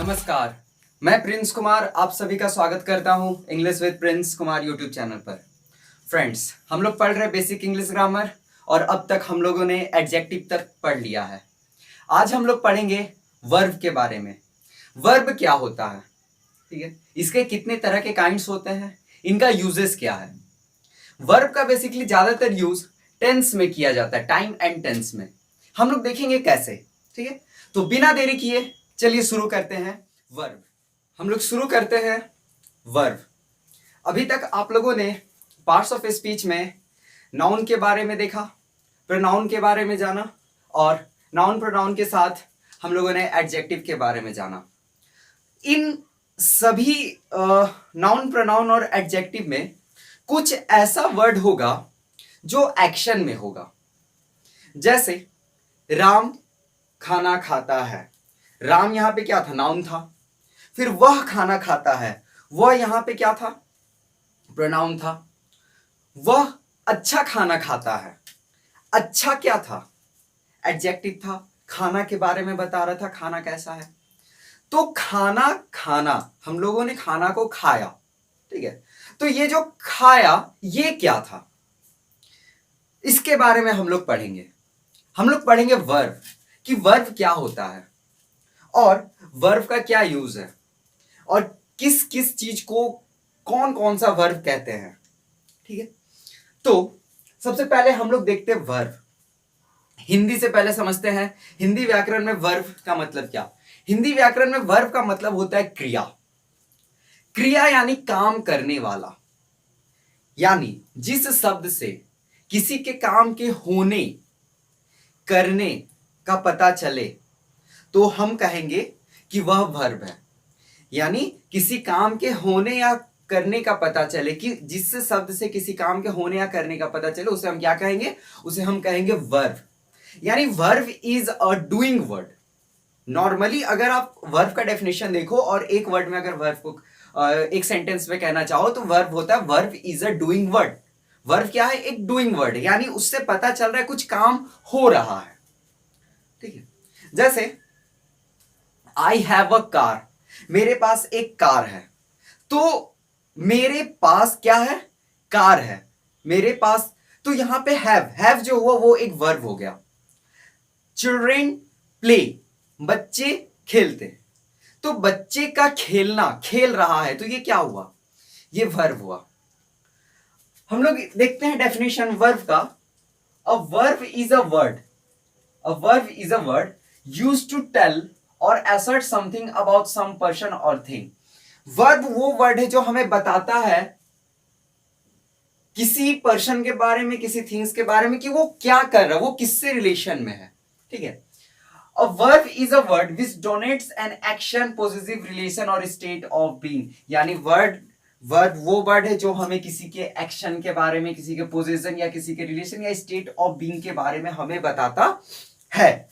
नमस्कार, मैं प्रिंस कुमार आप सभी का स्वागत करता हूं English with Prince Kumar YouTube channel पर। फ्रेंड्स, हम लोग पढ़ रहे बेसिक इंग्लिश ग्रामर और अब तक हम लोगों ने एडजेक्टिव तक पढ़ लिया है। आज हम लोग पढ़ेंगे वर्ब के बारे में। वर्ब क्या होता है, ठीक है, इसके कितने तरह के काइंड्स होते हैं, इनका यूजेस क्या है। वर्ब का बेसिकली ज्यादातर यूज टेंस में किया जाता है, टाइम एंड टेंस में। हम लोग देखेंगे कैसे, ठीक है। तो बिना देरी किए चलिए शुरू करते हैं वर्ब। हम लोग शुरू करते हैं वर्ब। अभी तक आप लोगों ने पार्ट्स ऑफ स्पीच में नाउन के बारे में देखा, प्रोनाउन के बारे में जाना और नाउन प्रोनाउन के साथ हम लोगों ने एडजेक्टिव के बारे में जाना। इन सभी नाउन प्रोनाउन और एडजेक्टिव में कुछ ऐसा वर्ड होगा जो एक्शन में होगा। जैसे राम खाना खाता है, राम यहां पे क्या था, नाउन था। फिर वह खाना खाता है, वह यहां पे क्या था, प्रोनाउन था। वह अच्छा खाना खाता है, अच्छा क्या था, एडजेक्टिव था। खाना के बारे में बता रहा था, खाना कैसा है। तो खाना खाना, हम लोगों ने खाना को खाया, ठीक है। तो ये जो खाया ये क्या था, इसके बारे में हम लोग पढ़ेंगे। हम लोग पढ़ेंगे वर्ब, कि वर्ब क्या होता है और वर्ब का क्या यूज है और किस किस चीज को कौन कौन सा वर्ब कहते हैं, ठीक है। तो सबसे पहले हम लोग देखते हैं वर्ब। हिंदी से पहले समझते हैं हिंदी व्याकरण में वर्ब का मतलब क्या। हिंदी व्याकरण में वर्ब का मतलब होता है क्रिया। क्रिया यानी काम करने वाला, यानी जिस शब्द से किसी के काम के होने करने का पता चले तो हम कहेंगे कि वह वर्ब है। यानी किसी काम के होने या करने का पता चले, कि जिस शब्द से किसी काम के होने या करने का पता चले उसे हम क्या कहेंगे, उसे हम कहेंगे वर्ब। यानी verb is a doing word. Normally अगर आप वर्ब का डेफिनेशन देखो और एक वर्ड में अगर वर्ब को एक सेंटेंस में कहना चाहो तो वर्ब होता है verb is a doing word. Verb क्या है, एक डूइंग वर्ड, यानी उससे पता चल रहा है कुछ काम हो रहा है, ठीक है। जैसे आई हैव अ कार, मेरे पास एक कार है। तो मेरे पास क्या है, कार है मेरे पास। तो यहां पे हैव जो हुआ वो एक वर्ब हो गया। चिल्ड्रेन प्ले, बच्चे खेलते। तो बच्चे का खेलना, खेल रहा है, तो ये क्या हुआ, ये वर्ब हुआ। हम लोग देखते हैं डेफिनेशन वर्ब का। A verb is a word, a verb is a word used to tell or assert something about some person or thing। Verb वो वर्ड है जो हमें बताता है किसी पर्सन के बारे में, किसी थिंग्स के बारे में, कि वो क्या कर रहा है, वो किससे रिलेशन में है, ठीक है। A verb is a word which denotes an action, positive relation or state of being. यानी वर्ब वो वर्ड है जो हमें किसी के एक्शन के बारे में, किसी के पोजीशन या किसी के रिलेशन या स्टेट ऑफ बीइंग के बारे में हमें बताता है।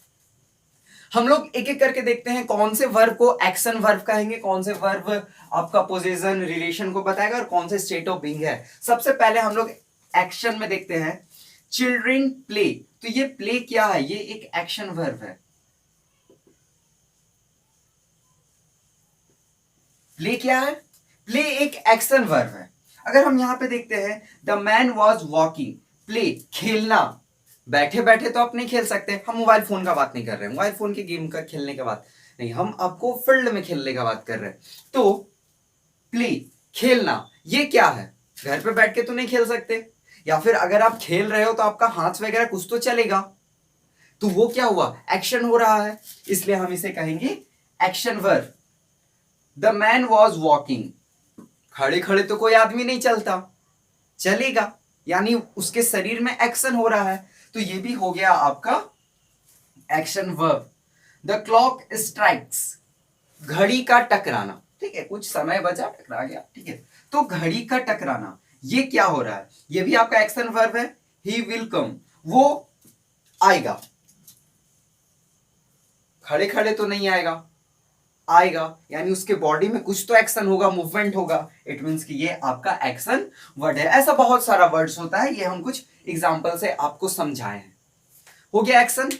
हम लोग एक एक करके देखते हैं कौन से वर्ब को एक्शन वर्ब कहेंगे, कौन से वर्ब आपका पोजीशन रिलेशन को बताएगा और कौन से स्टेट ऑफ बीइंग है। सबसे पहले हम लोग एक्शन में देखते हैं चिल्ड्रन प्ले। तो ये प्ले क्या है, ये एक एक्शन वर्ब है। प्ले क्या है, प्ले एक एक्शन वर्ब है। अगर हम यहां पे देखते हैं the man was walking, play खेलना। बैठे बैठे तो आप नहीं खेल सकते, हम मोबाइल फोन का बात नहीं कर रहे हैं, मोबाइल फोन के गेम का खेलने का बात नहीं, हम आपको फील्ड में खेलने का बात कर रहे हैं। तो प्ले खेलना, ये क्या है, घर पे बैठ के तो नहीं खेल सकते, या फिर अगर आप खेल रहे हो तो आपका हाथ वगैरह कुछ तो चलेगा। तो वो क्या हुआ, एक्शन हो रहा है, इसलिए हम इसे कहेंगे action verb. The man was walking, खड़े खड़े तो कोई आदमी नहीं चलता, चलेगा, यानी उसके शरीर में एक्शन हो रहा है, तो ये भी हो गया आपका action verb. The clock strikes, घड़ी का टकराना, ठीक है, कुछ समय बचा टकरा गया, ठीक है। तो घड़ी का टकराना ये क्या हो रहा है, ये भी आपका एक्शन वर्ब है। ही विल कम, वो आएगा, खड़े खड़े तो नहीं आएगा, आएगा, यानी उसके बॉडी में कुछ तो एक्शन होगा, मूवमेंट होगा। इट मींस कि ये आपका एक्शन वर्ड है। ऐसा बहुत सारा वर्ड्स होता है, ये हम कुछ एग्जांपल से आपको समझाए हैं। हो गया एक्शन।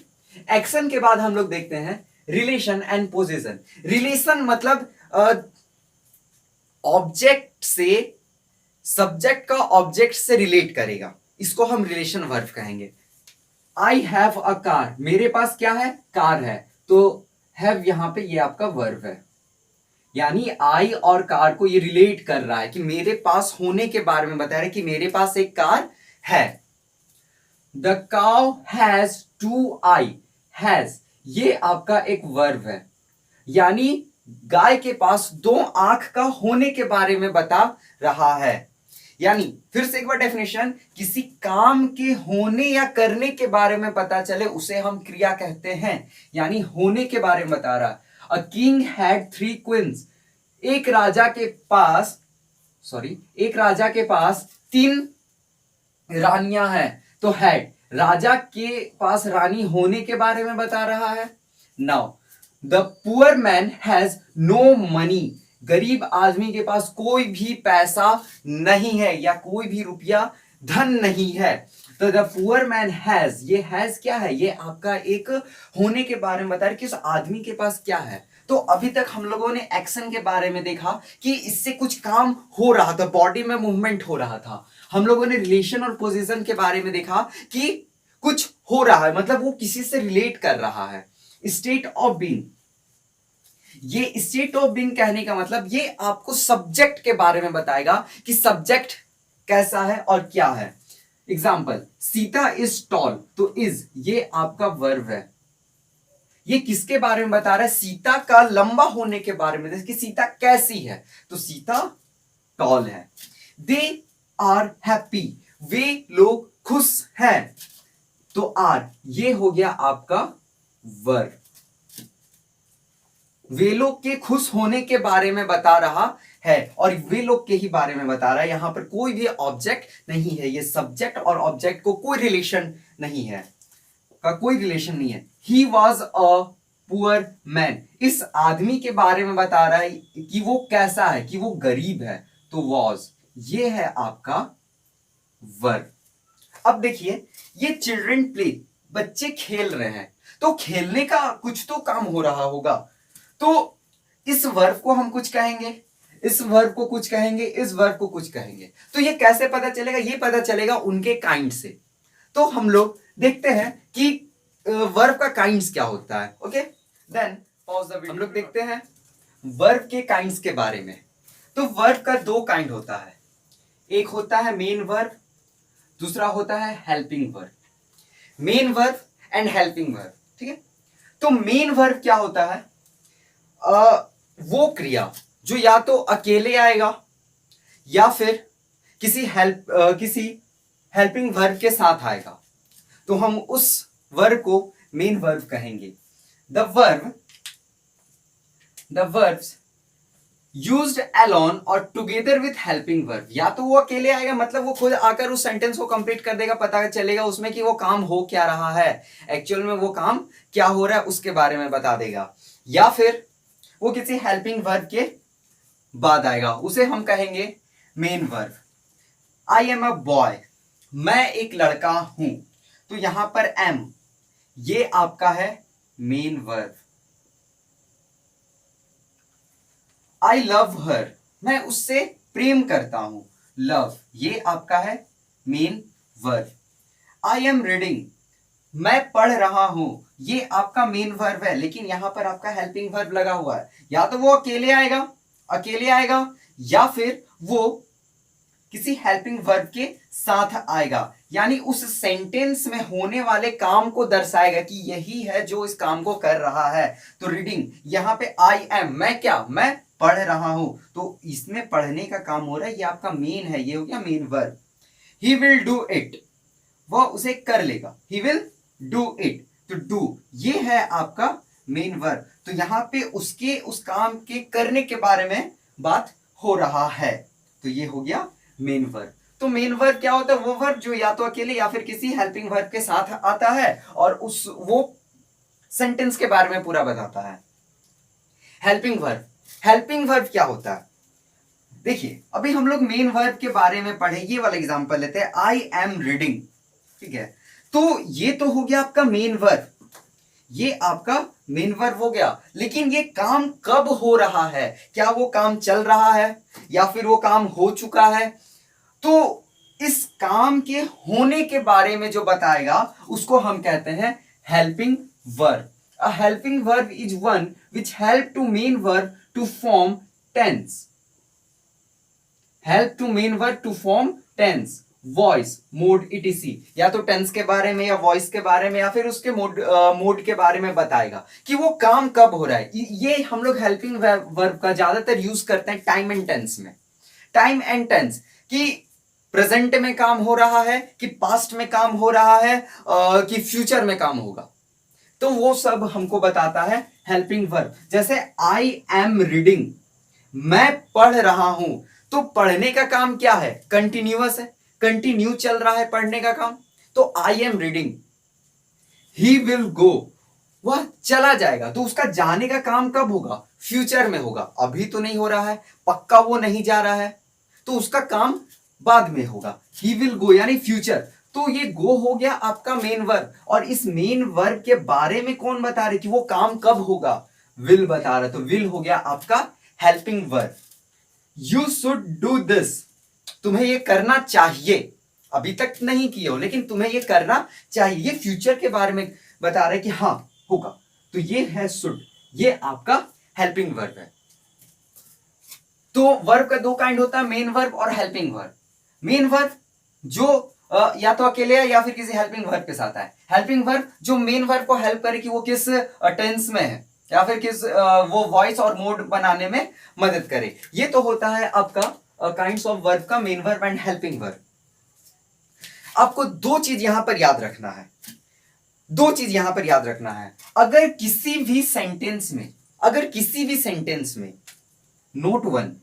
एक्शन के बाद हम लोग देखते हैं रिलेशन एंड पोजीशन। रिलेशन मतलब ऑब्जेक्ट से, सब्जेक्ट का ऑब्जेक्ट से रिलेट करेगा, इसको हम रिलेशन वर्ब कहेंगे। आई हैव अ कार, मेरे पास क्या है, कार है, तो हैव यहां पे ये आपका वर्ब है, यानी आई और कार को ये रिलेट कर रहा है कि मेरे पास होने के बारे में बता रहा है कि मेरे पास एक कार है। The cow has two eye, has ये आपका एक वर्ब है, यानी गाय के पास दो आंख का होने के बारे में बता रहा है। यानी फिर से एक बार डेफिनेशन, किसी काम के होने या करने के बारे में पता चले उसे हम क्रिया कहते हैं, यानी होने के बारे में बता रहा है। अ किंग हैड 3 क्वींस, एक राजा के पास, एक राजा के पास 3 रानियां हैं, तो हैड राजा के पास रानी होने के बारे में बता रहा है। Now the poor man has no money, गरीब आदमी के पास कोई भी पैसा नहीं है या कोई भी रुपया धन नहीं है। तो द पुअर मैन हैज, ये हैज क्या है, ये आपका एक होने के बारे में बता रहा है कि उस आदमी के पास क्या है। तो अभी तक हम लोगों ने एक्शन के बारे में देखा कि इससे कुछ काम हो रहा था, बॉडी में मूवमेंट हो रहा था। हम लोगों ने रिलेशन और पोजीशन के बारे में देखा कि कुछ हो रहा है, मतलब वो किसी से रिलेट कर रहा है। स्टेट ऑफ बीइंग, ये स्टेट ऑफ बीइंग कहने का मतलब ये आपको सब्जेक्ट के बारे में बताएगा कि सब्जेक्ट कैसा है और क्या है। एग्जाम्पल, सीता इज टॉल, तो इज ये आपका वर्ब है, ये किसके बारे में बता रहा है, सीता का लंबा होने के बारे में, कि सीता कैसी है, तो सीता टॉल है। दे आर हैप्पी, वे लोग खुश हैं, तो आर ये हो गया आपका वर्ब, वे लोग के खुश होने के बारे में बता रहा है और वे लोग के ही बारे में बता रहा है। यहां पर कोई भी ऑब्जेक्ट नहीं है, ये सब्जेक्ट और ऑब्जेक्ट को कोई रिलेशन नहीं है, का कोई रिलेशन नहीं है। He was a poor man, इस आदमी के बारे में बता रहा है कि वो कैसा है, कि वो गरीब है, तो वॉज ये है आपका वर्ब। अब देखिए, ये चिल्ड्रन प्ले, बच्चे खेल रहे हैं, तो खेलने का कुछ तो काम हो रहा होगा, तो इस वर्ब को हम कुछ कहेंगे, इस वर्ब को कुछ कहेंगे, इस वर्ब को कुछ कहेंगे। तो ये कैसे पता चलेगा, ये पता चलेगा उनके काइंड से। तो हम लोग देखते हैं कि वर्ब का काइंड्स क्या होता है। Okay, then pause the video, हम लोग देखते हैं वर्ब के काइंड्स के बारे में। तो वर्ब का 2 काइंड होता है, एक होता है मेन वर्ब, दूसरा होता है helping verb. Main verb and helping verb, ठीक है। तो मेन वर्ब क्या होता है, वो क्रिया जो या तो अकेले आएगा या फिर किसी हेल्पिंग वर्ब के साथ आएगा, तो हम उस वर्ब को मेन वर्ब कहेंगे। द वर्ब्स यूज्ड अलोन और टुगेदर विथ हेल्पिंग वर्ब, या तो वो अकेले आएगा, मतलब वो खुद आकर उस सेंटेंस को कंप्लीट कर देगा, पता चलेगा उसमें कि वो काम हो क्या रहा है, एक्चुअल में वो काम क्या हो रहा है उसके बारे में बता देगा, या फिर वो किसी हेल्पिंग वर्ब के बाद आएगा, उसे हम कहेंगे main verb. I am a boy, मैं एक लड़का हूं, तो यहां पर एम ये आपका है मेन वर्ब। आई लव हर, मैं उससे प्रेम करता हूं, लव ये आपका है main verb. I am reading, मैं पढ़ रहा हूं, ये आपका मेन वर्ब है, लेकिन यहां पर आपका हेल्पिंग वर्ब लगा हुआ है, या तो वो अकेले आएगा या फिर वो किसी हेल्पिंग वर्ब के साथ आएगा, यानी उस सेंटेंस में होने वाले काम को दर्शाएगा कि यही है जो इस काम को कर रहा है। तो रीडिंग, यहां पे आई एम, मैं पढ़ रहा हूं, तो इसमें पढ़ने का काम हो रहा है, ये आपका मेन है, ये हो गया main verb. He will do it, वह उसे कर लेगा, ही विल डू इट, तो डू ये है आपका मेन वर्ब। तो यहां पे उसके उस काम के करने के बारे में बात हो रहा है, तो ये हो गया मेन वर्ब। तो मेन वर्ब क्या होता है, वो वर्ब जो या तो अकेले या फिर किसी हेल्पिंग वर्ब के साथ आता है और वो सेंटेंस के बारे में पूरा बताता है। हेल्पिंग वर्ब क्या होता है, देखिए अभी हम लोग मेन वर्ब के बारे में पढ़े, ये वाला एग्जांपल लेते हैं, आई एम रीडिंग, ठीक है। तो ये तो हो गया आपका मेन वर्ब, ये आपका मेन वर्ब हो गया। लेकिन ये काम कब हो रहा है, क्या वो काम चल रहा है या फिर वो काम हो चुका है, तो इस काम के होने के बारे में जो बताएगा उसको हम कहते हैं helping verb. A helping verb is one which help to main verb to form tense. Help to main verb to form tense, voice, mode, etc. या तो टेंस के बारे में या वॉइस के बारे में या फिर उसके मोड के बारे में बताएगा कि वो काम कब हो रहा है। ये हम लोग हेल्पिंग वर्ब का ज्यादातर यूज करते हैं टाइम एंड टेंस में। टाइम एंड टेंस कि प्रेजेंट में काम हो रहा है, कि पास्ट में काम हो रहा है, कि फ्यूचर में काम होगा, तो वो सब हमको बताता है हेल्पिंग वर्ब। जैसे आई एम रीडिंग, मैं पढ़ रहा हूं, तो पढ़ने का काम क्या है, कंटिन्यूअस है, कंटिन्यू चल रहा है पढ़ने का काम। तो I am reading. He will go, वह चला जाएगा, तो उसका जाने का काम कब होगा, फ्यूचर में होगा, अभी तो नहीं हो रहा है, पक्का वो नहीं जा रहा है, तो उसका काम बाद में होगा। ही विल गो यानी फ्यूचर। तो ये गो हो गया आपका मेन वर्ब, और इस मेन वर्ब के बारे में कौन बता रहे कि वो काम कब होगा, विल बता रहा, तो विल हो गया आपका helping verb. You should do this, तुम्हें ये करना चाहिए, अभी तक नहीं किए हो लेकिन तुम्हें ये करना चाहिए, ये फ्यूचर के बारे में बता रहे कि हाँ होगा, तो ये है शुड, ये आपका हेल्पिंग वर्ब है। तो वर्ब का दो काइंड होता है, मेन वर्ब और हेल्पिंग वर्ब। मेन वर्ब जो या तो अकेले है या फिर किसी हेल्पिंग वर्ब के साथ है। हेल्पिंग वर्ब जो मेन वर्ब को हेल्प करे कि वो किस टेंस में है या फिर किस वो वॉइस और मोड बनाने में मदद करे। ये तो होता है आपका काइंड्स ऑफ वर्ब का, main verb and helping verb. आपको दो चीज यहां पर याद रखना है, दो चीज यहां पर याद रखना है। अगर किसी भी सेंटेंस में, अगर किसी भी सेंटेंस में, नोट वन,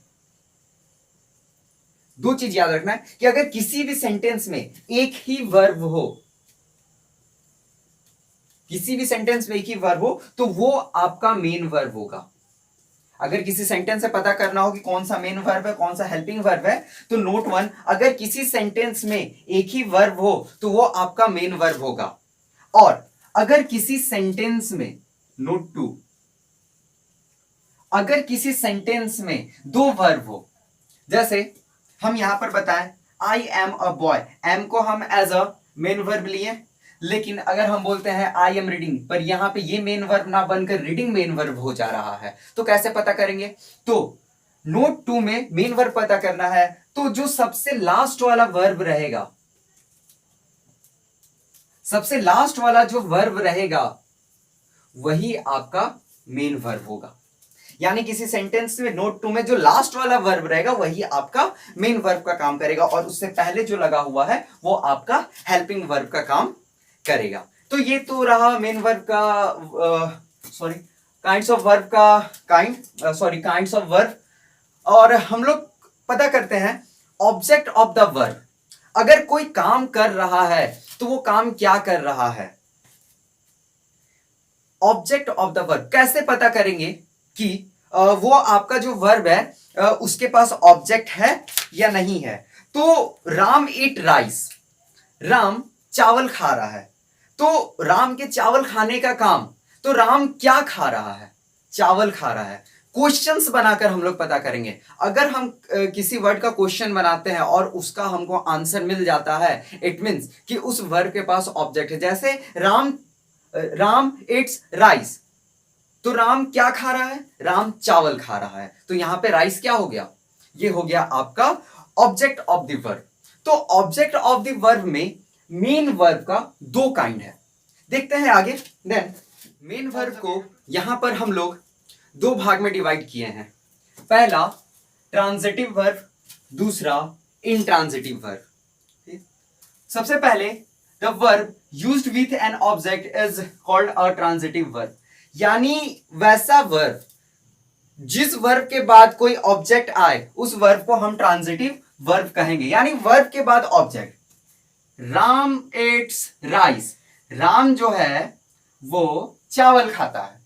दो चीज याद रखना है कि अगर किसी भी सेंटेंस में एक ही वर्ब हो, किसी भी सेंटेंस में एक ही वर्ब हो, तो वो आपका मेन वर्ब होगा। अगर किसी सेंटेंस से पता करना हो कि कौन सा मेन वर्ब है कौन सा हेल्पिंग वर्ब है, तो नोट वन, अगर किसी सेंटेंस में एक ही वर्ब हो तो वो आपका मेन वर्ब होगा। और अगर किसी सेंटेंस में, नोट टू, अगर किसी सेंटेंस में दो वर्ब हो, जैसे हम यहां पर बताएं I am a boy, am को हम एज अ मेन वर्ब लिए, लेकिन अगर हम बोलते हैं आई एम रीडिंग, पर यहां पे ये मेन वर्ब ना बनकर रीडिंग मेन वर्ब हो जा रहा है, तो कैसे पता करेंगे? तो नोट टू में मेन वर्ब पता करना है, तो जो सबसे लास्ट वाला वर्ब रहेगा, सबसे लास्ट वाला जो वर्ब रहेगा वही आपका मेन वर्ब होगा। यानी किसी सेंटेंस में नोट टू में जो लास्ट वाला वर्ब रहेगा वही आपका मेन वर्ब का काम करेगा, और उससे पहले जो लगा हुआ है वो आपका हेल्पिंग वर्ब का काम करेगा। तो ये तो रहा मेन वर्ब का, सॉरी काइंड्स ऑफ वर्ब का काइंड्स ऑफ वर्ब। और हम लोग पता करते हैं ऑब्जेक्ट ऑफ द वर्ब। अगर कोई काम कर रहा है तो वो काम क्या कर रहा है? ऑब्जेक्ट ऑफ द वर्ब कैसे पता करेंगे कि वो आपका जो वर्ब है उसके पास ऑब्जेक्ट है या नहीं है? तो राम ईट राइस, राम चावल खा रहा है, तो राम के चावल खाने का काम, तो राम क्या खा रहा है? चावल खा रहा है। क्वेश्चंस बनाकर हम लोग पता करेंगे। अगर हम किसी वर्ड का क्वेश्चन बनाते हैं और उसका हमको आंसर मिल जाता है, इट मींस कि उस वर्ड के पास ऑब्जेक्ट है। जैसे राम इट्स राइस, तो राम क्या खा रहा है? राम चावल खा रहा है, तो यहां पे राइस क्या हो गया? ये हो गया आपका ऑब्जेक्ट ऑफ द वर्ब। तो ऑब्जेक्ट ऑफ द वर्ब में मेन वर्ब का दो काइंड है, देखते हैं आगे। देन मेन वर्ब को यहां पर हम लोग दो भाग में डिवाइड किए हैं। पहला ट्रांजिटिव वर्ब, दूसरा इंट्रांजिटिव वर्ब। सबसे पहले the verb used with an object is called a transitive verb, यानी वैसा वर्ब जिस वर्ब के बाद कोई ऑब्जेक्ट आए उस वर्ब को हम ट्रांजिटिव वर्ब कहेंगे। यानी वर्ब के बाद ऑब्जेक्ट, राम एट्स राइस, राम जो है वो चावल खाता है।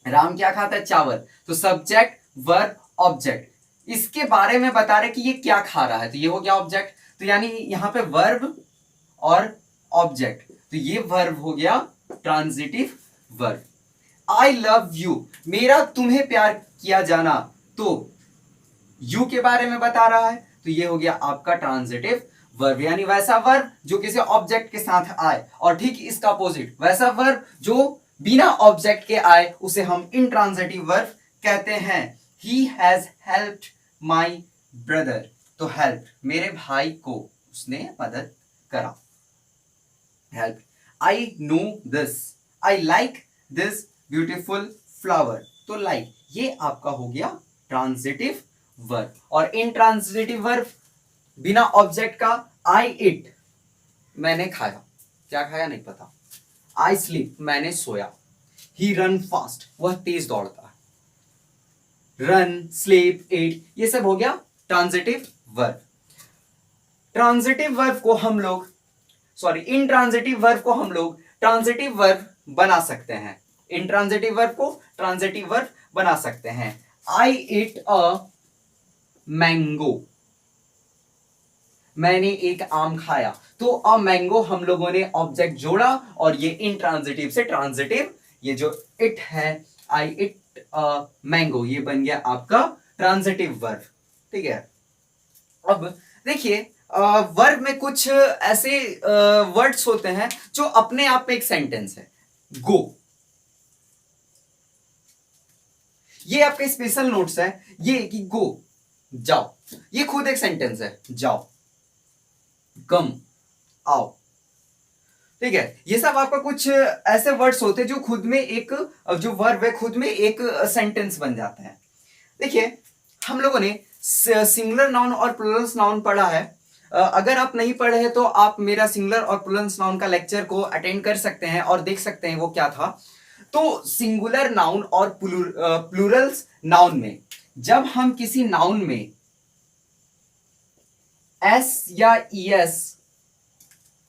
राम क्या खाता है? चावल। तो सब्जेक्ट वर्ब ऑब्जेक्ट, इसके बारे में बता रहे कि ये क्या खा रहा है, तो ये हो गया ऑब्जेक्ट। तो यानी यहां पे वर्ब और ऑब्जेक्ट, तो ये वर्ब हो गया transitive verb. I love you, मेरा तुम्हें प्यार किया जाना, तो यू के बारे में बता रहा है, तो ये हो गया आपका ट्रांजिटिव वर्ब, यानी वैसा वर्ब जो किसी ऑब्जेक्ट के साथ आए, और ठीक इसका अपोजिट वैसा वर्ब जो बिना ऑब्जेक्ट के आए उसे हम इंट्रांजिटिव वर्ब कहते हैं। He has helped my brother, तो हेल्प मेरे भाई को उसने मदद करा, help. I know this, I like this beautiful flower, तो लाइक ये आपका हो गया ट्रांजिटिव वर्ब। और इंट्रांजिटिव वर्ब बिना ऑब्जेक्ट का, आई इट, मैंने खाया, क्या खाया नहीं पता। आई स्लीप, मैंने सोया। ही रन फास्ट, वह तेज दौड़ता है। रन, स्लीप, इट, ये सब हो गया ट्रांजिटिव वर्ब। ट्रांजिटिव वर्ब को हम लोग इंट्रांजिटिव वर्ब को हम लोग ट्रांजिटिव वर्ब बना सकते हैं। इंट्रांजिटिव वर्ब को ट्रांजिटिव वर्ब बना सकते हैं। आई इट अ मैंगो, मैंने एक आम खाया, तो अ मैंगो हम लोगों ने ऑब्जेक्ट जोड़ा और ये इंट्रांजिटिव से ट्रांजिटिव, ये जो इट है, आई इट अ मैंगो, ये बन गया आपका ट्रांजिटिव वर्ब। ठीक है, अब देखिए वर्ब में कुछ ऐसे वर्ड्स होते हैं जो अपने आप में एक सेंटेंस है। गो, ये आपके स्पेशल नोट्स है, ये कि गो जाओ, ये खुद एक सेंटेंस है, जाओ। कम, आओ। ठीक है, ये सब आपका कुछ ऐसे वर्ड्स होते हैं जो खुद में एक, जो वर्ब है खुद में एक सेंटेंस बन जाता है। देखिए हम लोगों ने सिंगुलर नाउन और प्लूरल नाउन पढ़ा है। अगर आप नहीं पढ़े हैं तो आप मेरा सिंगुलर और प्लूरल नाउन का लेक्चर को अटेंड कर सकते हैं और देख सकते हैं वो क्या था। तो सिंगुलर नाउन और प्लूरल नाउन में जब हम किसी नाउन में एस या ईएस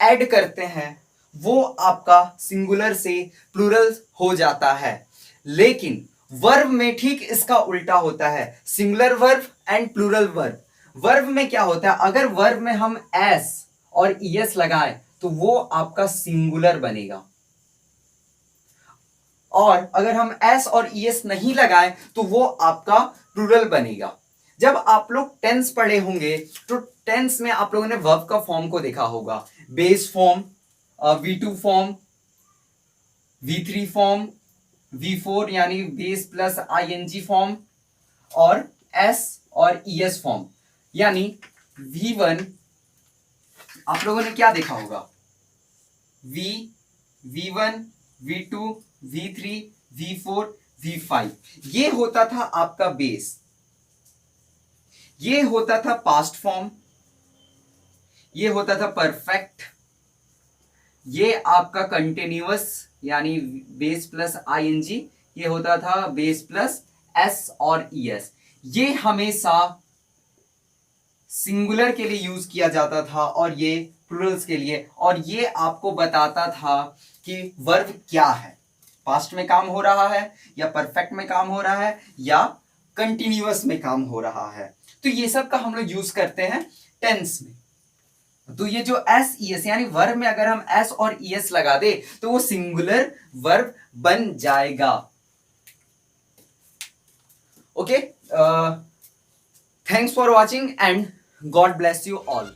ऐड करते हैं वो आपका सिंगुलर से प्लूरल हो जाता है। लेकिन वर्ब में ठीक इसका उल्टा होता है, singular verb and plural verb. Verb में क्या होता है, अगर वर्ब में हम एस और ईएस लगाएं तो वो आपका सिंगुलर बनेगा, और अगर हम एस और ईएस नहीं लगाएं तो वो आपका प्लूरल बनेगा। जब आप लोग टेंस पढ़े होंगे तो टेंस में आप लोगों ने वर्ब का फॉर्म को देखा होगा, base form, V2 form, V3 form, V4 यानी बेस प्लस ING फॉर्म, और S और ES फॉर्म। यानी V1 आप लोगों ने क्या देखा होगा, V1, V2, V3, V4, V5, ये होता था आपका बेस, ये होता था पास्ट फॉर्म, ये होता था परफेक्ट, ये आपका कंटिन्यूअस यानी बेस प्लस ING, ये होता था बेस प्लस S और ES। ये हमेशा सिंगुलर के लिए यूज किया जाता था और ये प्लूरल्स के लिए, और ये आपको बताता था कि वर्ब क्या है, पास्ट में काम हो रहा है या परफेक्ट में काम हो रहा है या कंटिन्यूअस में काम हो रहा है। तो ये सब का हम लोग यूज करते हैं टेंस में। तो ये जो एस ई एस यानी वर्ब में अगर हम एस और ई एस लगा दे तो वो सिंगुलर वर्ब बन जाएगा। Okay, thanks for watching and God bless you all.